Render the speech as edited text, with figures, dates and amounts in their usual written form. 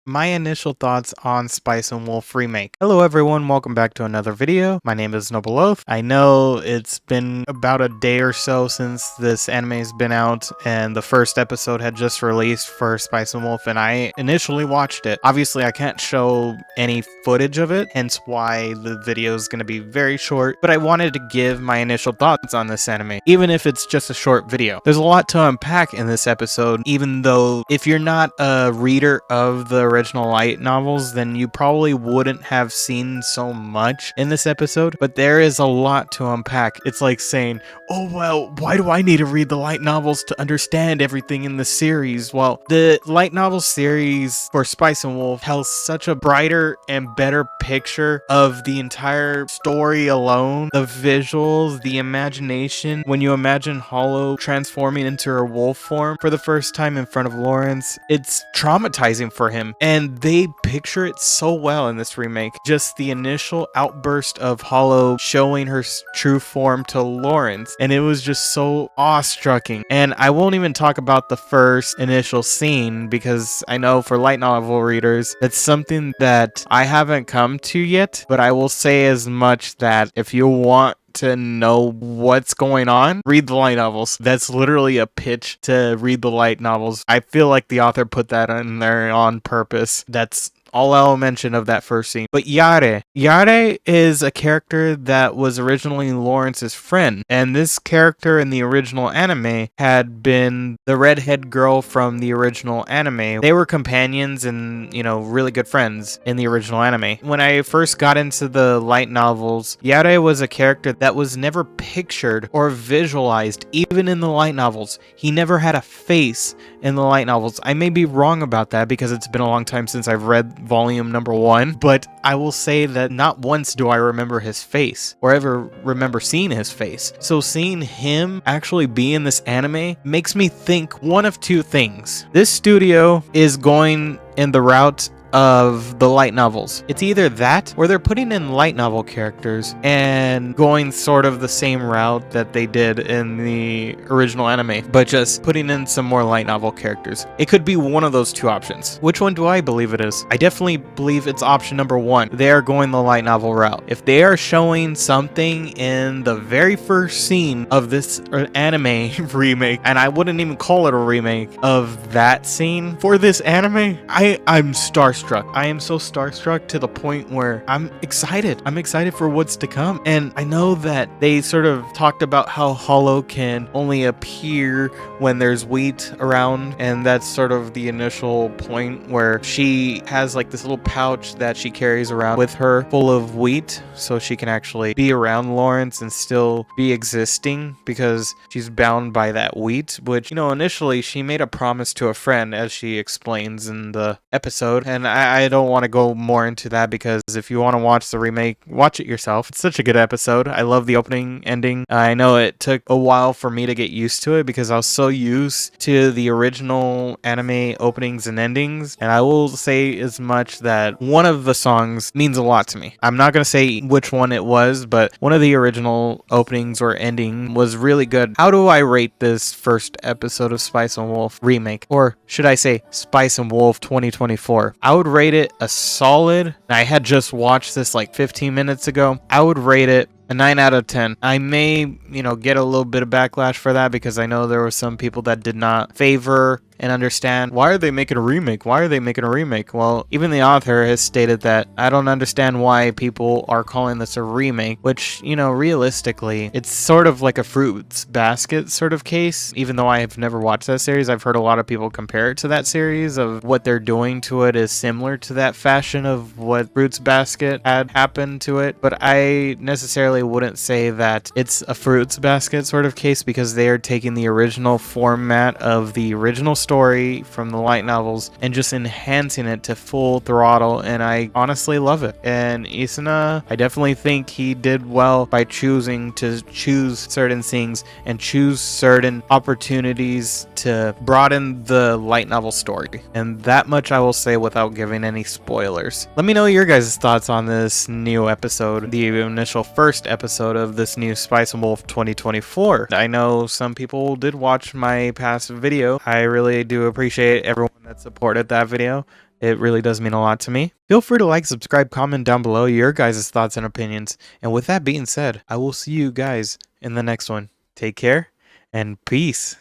my initial thoughts on Spice and Wolf Remake. Hello everyone, welcome back to another video. My name is Noble Oath. I know it's been about a day or so since this anime has been out and the first episode had just released for Spice and Wolf, and I initially watched it. Obviously I can't show any footage of it, hence why the video is going to be very short, but I wanted to give my initial thoughts on this anime, even if it's just a short video. There's a lot to unpack in this episode, even though if you're not a reader of the original light novels, then you probably wouldn't have seen so much in this episode, but there is a lot to unpack. It's like saying, oh well, why do I need to read the light novels to understand everything in the series? Well, the light novel series for Spice and Wolf tells such a brighter and better picture of the entire story alone, the visuals, the imagination. When you imagine Holo transforming into her wolf form for the first time in front of Laurence, it's traumatizing for him, and they picture it so well in this remake. Just the initial outburst of Holo showing her true form to Laurence, and it was just so awe-striking. And I won't even talk about the first initial scene, because I know for light novel readers that's something that I haven't come to yet, but I will say as much that if you want to know what's going on, read the light novels. That's literally a pitch to read the light novels. I feel like the author put that in there on purpose. That's all I'll mention of that first scene. But Yare is a character that was originally Laurence's friend, and this character in the original anime had been the redhead girl from the original anime. They were companions and, you know, really good friends in the original anime. When I first got into the light novels, Yare was a character that was never pictured or visualized, even in the light novels. He never had a face in the light novels. I may be wrong about that because it's been a long time since I've read volume number 1, but I will say that not once do I remember his face or ever remember seeing his face. So seeing him actually be in this anime makes me think one of two things. This studio is going in the route of the light novels. It's either that or they're putting in light novel characters and going sort of the same route that they did in the original anime, but just putting in some more light novel characters. It could be one of those two options. Which one do I believe it is? I definitely believe it's option number 1. They are going the light novel route. If they are showing something in the very first scene of this anime remake, and I wouldn't even call it a remake, of that scene for this anime, I'm starstruck. I am so starstruck to the point where I'm excited. I'm excited for what's to come. And I know that they sort of talked about how Holo can only appear when there's wheat around, and that's sort of the initial point where she has like this little pouch that she carries around with her full of wheat, so she can actually be around Laurence and still be existing because she's bound by that wheat, which, you know, initially she made a promise to a friend, as she explains in the episode. And I don't want to go more into that because if you want to watch the remake, watch it yourself. It's such a good episode. I love the opening ending. I know it took a while for me to get used to it because I was so used to the original anime openings and endings. And I will say as much that one of the songs means a lot to me. I'm not going to say which one it was, but one of the original openings or ending was really good. How do I rate this first episode of Spice and Wolf Remake? Or should I say Spice and Wolf 2024? I would rate it a solid. I had just watched this like 15 minutes ago. I would rate it a 9 out of 10. I may, you know, get a little bit of backlash for that because I know there were some people that did not favor and understand, why are they making a remake? Why are they making a remake? Well, even the author has stated that I don't understand why people are calling this a remake, which, you know, realistically, it's sort of like a Fruits Basket sort of case. Even though I have never watched that series, I've heard a lot of people compare it to that series of what they're doing to it is similar to that fashion of what Fruits Basket had happened to it. But I necessarily wouldn't say that it's a Fruits Basket sort of case because they are taking the original format of the original story from the light novels and just enhancing it to full throttle, and I honestly love it. And Isuna, I definitely think he did well by choosing to choose certain things and choose certain opportunities to broaden the light novel story, and that much I will say without giving any spoilers. Let me know your guys' thoughts on this new episode, the initial first episode of this new Spice and Wolf 2024. I know some people did watch my past video. I really do appreciate everyone that supported that video. It really does mean a lot to me. Feel free to like, subscribe, comment down below your guys' thoughts and opinions. And with that being said, I will see you guys in the next one. Take care and peace.